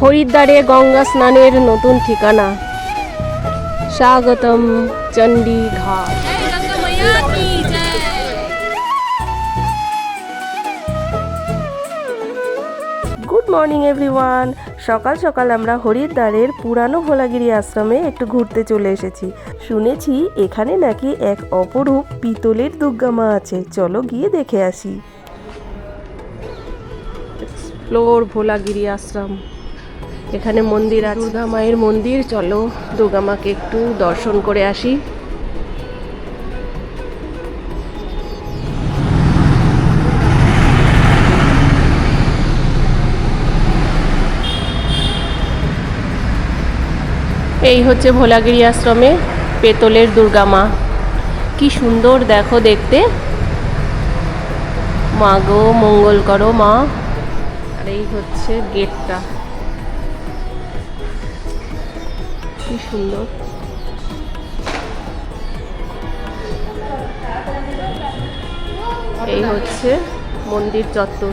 হরিদ্বারে গঙ্গা স্নানের নতুন ঠিকানা স্বাগতম চণ্ডী ঘাট। Good morning everyone. সকাল সকাল আমরা হরিদ্বারের পুরানো ভোলাগিরি আশ্রমে একটু ঘুরতে চলে এসেছি। শুনেছি এখানে নাকি এক অপরূপ পিতলের দুর্গা মা আছে, চলো গিয়ে দেখে আসি। এক্সপ্লোর ভোলাগিরি আশ্রম। এখানে মন্দির আছে, দুর্গা মায়ের মন্দির। চলো দুর্গা মাকে একটু দর্শন করে আসি। এই হচ্ছে ভোলাগিরি আশ্রমে পেতলের দুর্গা মা। কি সুন্দর দেখো দেখতে। মা গো মঙ্গল করো মা। আর এই হচ্ছে গেটটা, কি সুন্দর। এই হচ্ছে মন্দির চত্বর।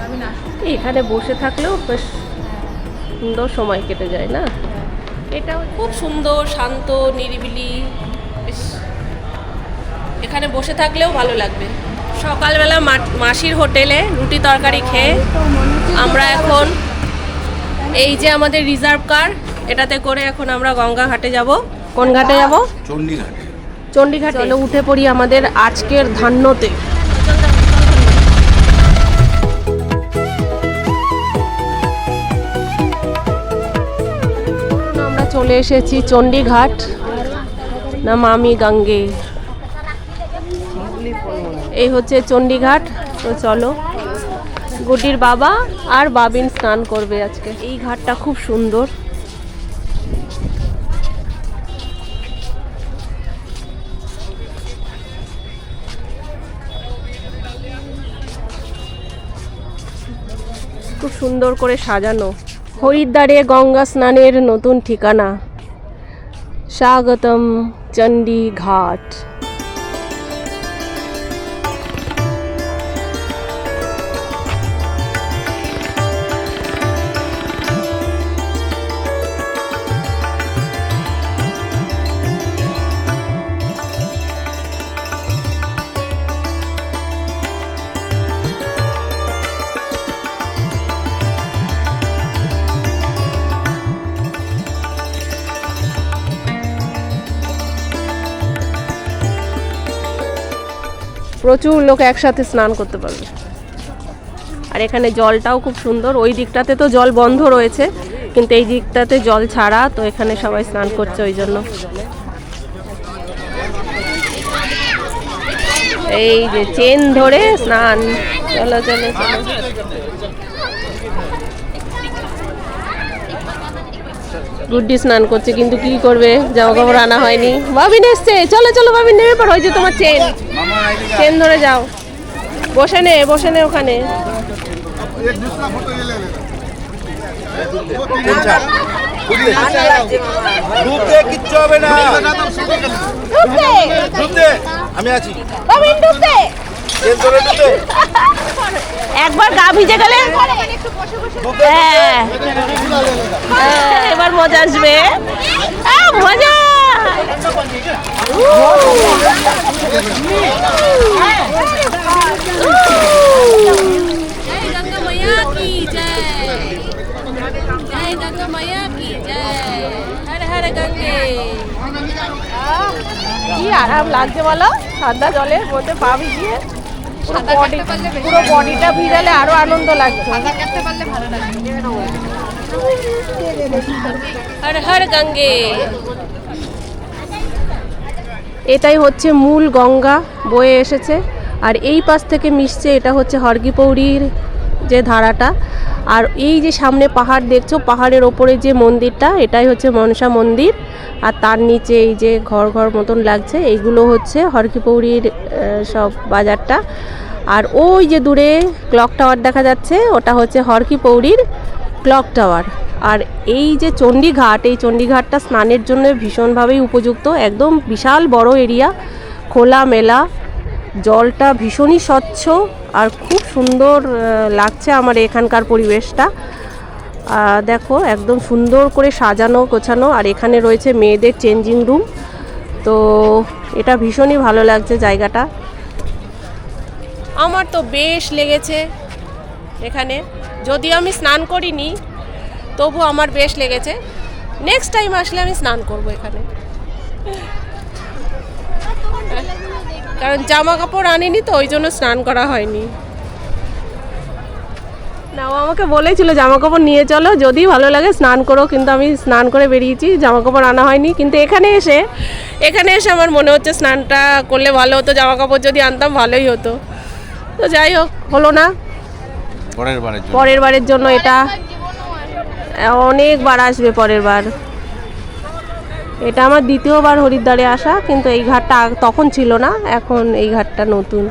এখানে বসে থাকলেও বেশ সুন্দর সময় কেটে যায় না? এটা খুব সুন্দর, শান্ত, নিরিবিলি। এখানে বসে থাকলেও ভালো লাগবে। সকালবেলা মাসির হোটেলে রুটি তরকারি খেয়ে আমরা এখন এই যে আমাদের রিজার্ভ কার, এটাতে করে এখন আমরা গঙ্গা ঘাটে যাব। কোন ঘাটে যাব? চণ্ডীঘাটে। চণ্ডীঘাটে। চলো উঠে পড়ি আমাদের আজকের ধান্যতে। আমরা চলে এসেছি চণ্ডীঘাট, নমামি গঙ্গে। এই হচ্ছে চণ্ডীঘাট। তো চলো, গুডির বাবা আর বাবিন স্নান করবে আজকে। এই ঘাটটা খুব সুন্দর। খুব সুন্দর করে সাজানো। হরিদ্বারে গঙ্গা স্নানের নতুন ঠিকানা স্বাগতম চণ্ডী ঘাট। প্রচুর লোক একসাথে স্নান করতে পারবে। আর এখানে জলটাও খুব সুন্দর। ওই দিকটাতে তো জল বন্ধ রয়েছে, কিন্তু এই দিকটাতে জল ছাড়া, তো এখানে সবাই স্নান করছে ওই জন্য। এই যে চেন ধরে স্নান। চলো চলো চলো। গুড্ডি স্নান করছে, কিন্তু কি করবে, জামা কাপড় আনা হয়নি। বাবিন এসছে, চলো চলো বাবিন নেমে পড়ো। ওই যে তোমার চেন, চেন ধরে যাও। বসে নে বসে নে ওখানে। আমি আছি। একবার গা ভিজে গেলে এবার মজা আসবে। মজা। কি আরাম লাগছে বলো, ঠান্ডা জলের মধ্যে পা ভিজিয়ে। পুরো বডিটা ভিজালে আরো আনন্দ লাগছে। হর হর গঙ্গে। এটাই হচ্ছে মূল গঙ্গা বয়ে এসেছে, আর এই পাশ থেকে মিশছে। এটা হচ্ছে হরকি পৌরির যে ধারাটা। আর এই যে সামনে পাহাড় দেখছো, পাহাড়ের ওপরে যে মন্দিরটা, এটাই হচ্ছে মনসা মন্দির। আর তার নিচে এই যে ঘর ঘর মতন লাগছে, এইগুলো হচ্ছে হরকি পৌরির সব বাজারটা। আর ওই যে দূরে ক্লক টাওয়ার দেখা যাচ্ছে, ওটা হচ্ছে হরকি পৌরির ক্লক টাওয়ার। আর এই যে চণ্ডীঘাট, এই চণ্ডীঘাটটা স্নানের জন্য ভীষণভাবেই উপযুক্ত। একদম বিশাল বড় এরিয়া, খোলা মেলা, জলটা ভীষণই স্বচ্ছ আর খুব সুন্দর লাগছে আমার এখানকার পরিবেশটা। দেখো একদম সুন্দর করে সাজানো গোছানো, আর এখানে রয়েছে মেয়েদের চেঞ্জিং রুম। তো এটা ভীষণই ভালো লাগছে জায়গাটা, আমার তো বেশ লেগেছে এখানে। যদিও আমি স্নান করিনি, তবু আমার বেশ লেগেছে। নেক্সট টাইম আসলে আমি স্নান করব এখানে, কারণ জামা কাপড় আনিনি তো ওই জন্য স্নান করা হয়নি। না, ও আমাকে বলেছিল জামা কাপড় নিয়ে চলো, যদি ভালো লাগে স্নান করো, কিন্তু আমি স্নান করে বেরিয়েছি, জামা কাপড় আনা হয়নি। কিন্তু এখানে এসে আমার মনে হচ্ছে স্নানটা করলে ভালো হতো, জামা কাপড় যদি আনতাম ভালোই হতো। তো যাই হোক, হলো না। পরের বারের জন্য এটা অনেকবার আসবে পরের বার। এটা আমার দ্বিতীয়বার হরিদ্বারে আসা, কিন্তু এই ঘাটটা তখন ছিল না, এখন এই ঘাটটা নতুন।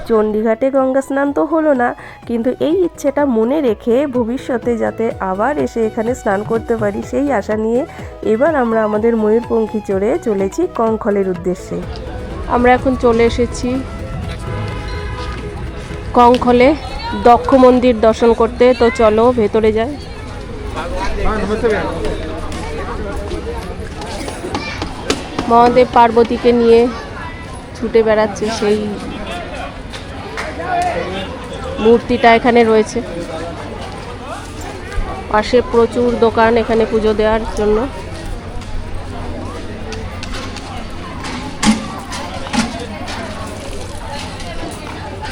চণ্ডীঘাটে গঙ্গা স্নান তো হলো না, কিন্তু এই ইচ্ছেটা মনে রেখে ভবিষ্যতে যাতে আবার এসে এখানে স্নান করতে পারি সেই আশা নিয়ে এবার আমরা আমাদের ময়ূরপঙ্খী চড়ে চলেছি কঙ্খলের উদ্দেশ্যে। আমরা এখন চলে এসেছি কঙ্খলে দক্ষ মন্দির দর্শন করতে। তো চলো ভেতরে যাই। মহাদেব পার্বতীকে নিয়ে ছুটে বেড়াচ্ছে সেই মূর্তিটা এখানে রয়েছে। পাশে প্রচুর দোকান এখানে পুজো দেওয়ার জন্য।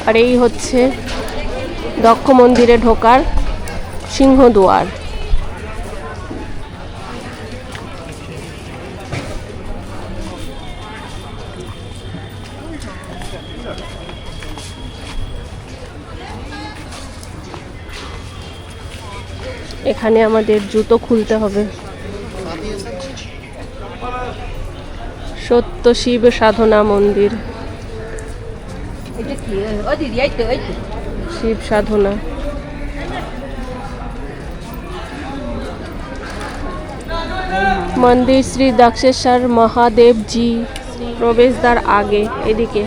আর এই হচ্ছে দক্ষ মন্দিরে ঢোকার সিংহদুয়ার। এখানে আমাদের জুতো খুলতে হবে। সত্য শিব সাধনা মন্দির, শিব সাধনা। মন্দির শ্রী দক্ষেশ্বর মহাদেব জি, প্রবেশদ্বার আগে এদিকে।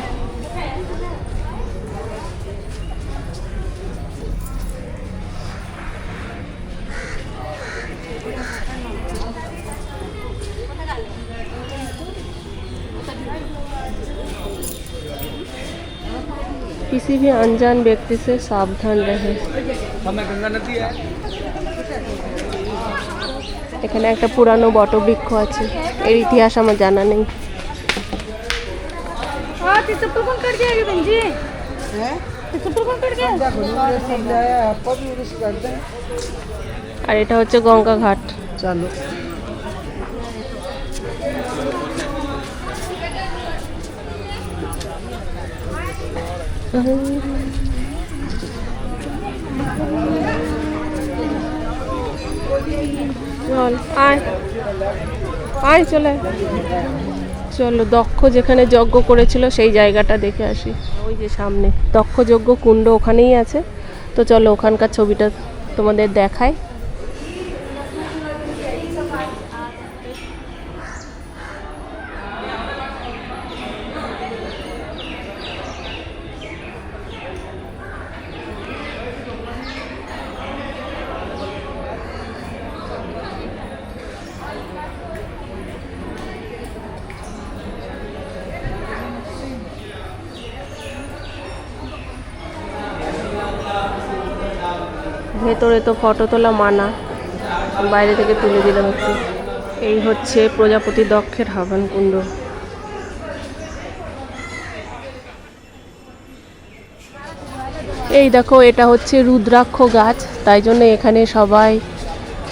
किसी भी अनजान व्यक्ति से सावधान रहे। এখানে একটা পুরানো বটবৃক্ষ আছে, এর ইতিহাস আমার জানা নেই। আর এটা হচ্ছে গঙ্গা ঘাট। চলো চল আয় আয় চলে। চলো দক্ষ যেখানে যজ্ঞ করেছিল সেই জায়গাটা দেখে আসি। ওই যে সামনে দক্ষ যজ্ঞ কুণ্ড ওখানেই আছে। তো চলো ওখানকার ছবিটা তোমাদের দেখাই। ভেতরে তো ফটো তোলা মানা, বাইরে থেকে তুলে দিলাম একটু। এই হচ্ছে প্রজাপতি দক্ষের হাবান কুণ্ড। এই দেখো এটা হচ্ছে রুদ্রাক্ষ গাছ, তাই জন্য এখানে সবাই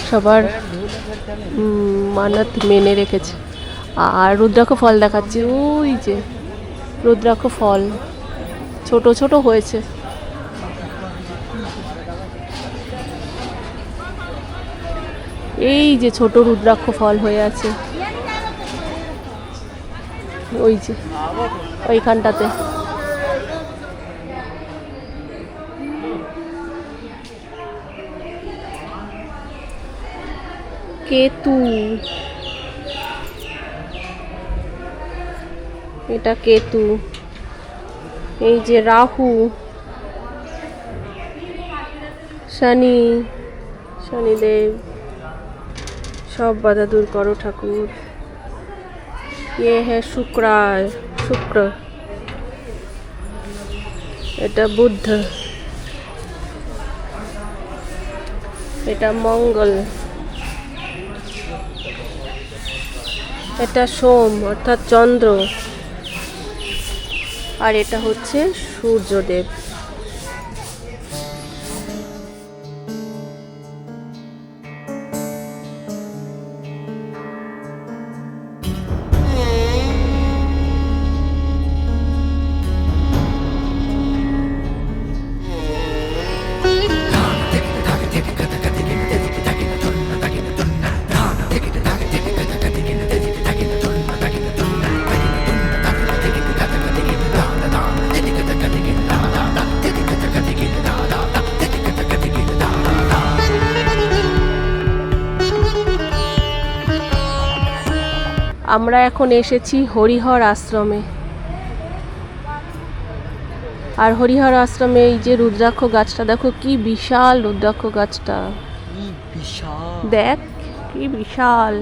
সবার মানত মেনে রেখেছে। আর রুদ্রাক্ষ ফল দেখাচ্ছে, ওই যে রুদ্রাক্ষ ফল ছোট ছোট হয়েছে। এই যে ছোট রুদ্রাক্ষ ফল হয়ে আছে ওই যে ওইখানটাতে। কেতু, এটা কেতু। এই যে রাহু, শনি, শনিদেব, সব বাধা দূর করো ঠাকুর। ये है শুক্র, এটা বুধ, এটা মঙ্গল, এটা সোম অর্থাৎ চন্দ্র, আর এটা হচ্ছে সূর্যদেব। আমরা এখন এসেছি হরিহর আশ্রমে। আর হরিহর আশ্রমে এই যে রুদ্রাক্ষ গাছটা দেখো, কি বিশাল রুদ্রাক্ষ গাছটা, দেখ কি বিশাল।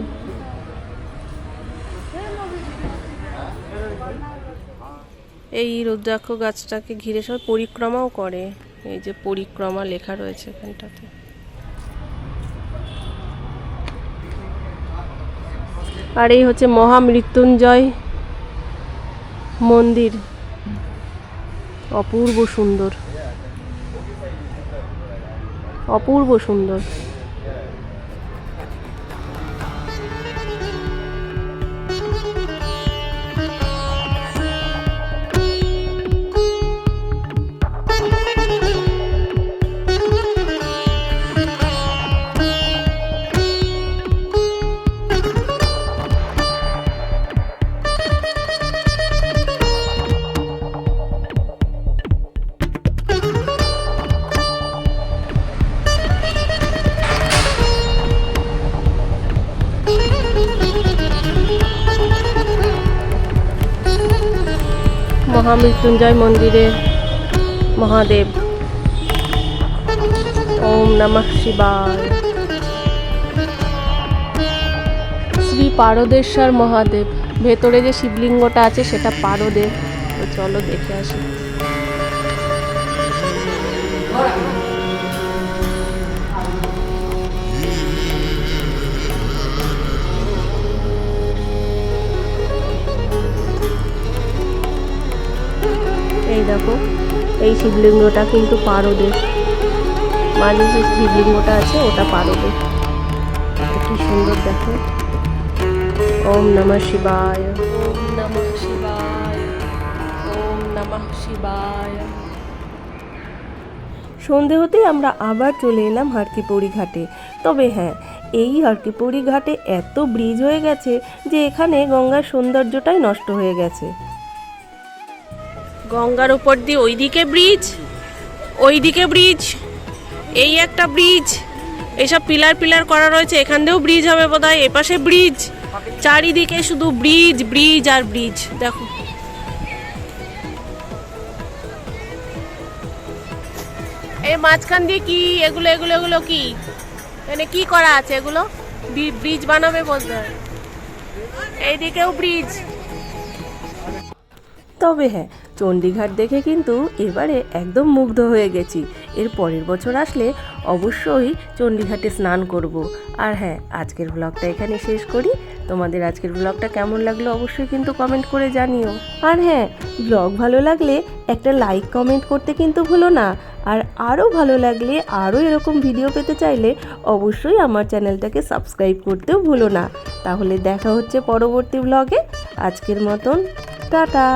এই রুদ্রাক্ষ গাছটাকে ঘিরে সব পরিক্রমাও করে, এই যে পরিক্রমা লেখা রয়েছে এখানটাতে। আর এই হচ্ছে মহামৃত্যুঞ্জয় মন্দির, অপূর্ব সুন্দর, অপূর্ব সুন্দর। মহামৃত্যুঞ্জয় মন্দিরে মহাদেব, ওম নমঃ শিবায়। শ্রী পারদেশ্বর মহাদেব, ভেতরে যে শিবলিঙ্গটা আছে সেটা পারদেব। তো চলো দেখে আসি। এই দেখো, এই শিবলিঙ্গটা কিন্তু পারদেব, মাঝে যে শিবলিঙ্গটা আছে ওটা পারদেব। কি সুন্দর দেখো। ওম নমঃ শিবায়, ওম নমঃ শিবায়, ওম নমঃ শিবায়। সন্ধে হতেই আমরা আবার চলে এলাম হারকিপৌড়ি ঘাটে। তবে হ্যাঁ, এই হারকিপৌড়ি ঘাটে এত ব্রিজ হয়ে গেছে যে এখানে গঙ্গার সৌন্দর্যটাই নষ্ট হয়ে গেছে। গঙ্গার উপর দিয়ে ওইদিকে ব্রিজ, ওইদিকে ব্রিজ, এই একটা ব্রিজ, এইসব পিলার পিলার করা রয়েছে, এখান দিয়েও ব্রিজ হবে বোধহয়, এপাশে ব্রিজ, চারিদিকে শুধু ব্রিজ ব্রিজ আর ব্রিজ। দেখো এই মাঝখান দিয়ে কি এগুলো এগুলো এগুলো কি, মানে কি করা আছে এগুলো? ব্রিজ বানাবে বলতে হয়, এইদিকেও ব্রিজ। তবে হ্যাঁ, চণ্ডীঘাট দেখে কিন্তু এবারে একদম মুগ্ধ হয়ে গেছি। এর পরের বছর আসলে অবশ্যই চণ্ডীঘাটে স্নান করব। আর হ্যাঁ, আজকের ব্লগটা এখানে শেষ করি। তোমাদের আজকের ব্লগটা কেমন লাগলো অবশ্যই কিন্তু কমেন্ট করে জানিও। আর হ্যাঁ, ব্লগ ভালো লাগলে একটা লাইক কমেন্ট করতে কিন্তু ভুলো না। আর আরও ভালো লাগলে, আরও এরকম ভিডিও পেতে চাইলে অবশ্যই আমার চ্যানেলটাকে সাবস্ক্রাইব করতেও ভুলো না। তাহলে দেখা হচ্ছে পরবর্তী ব্লগে। আজকের মতন টাটা।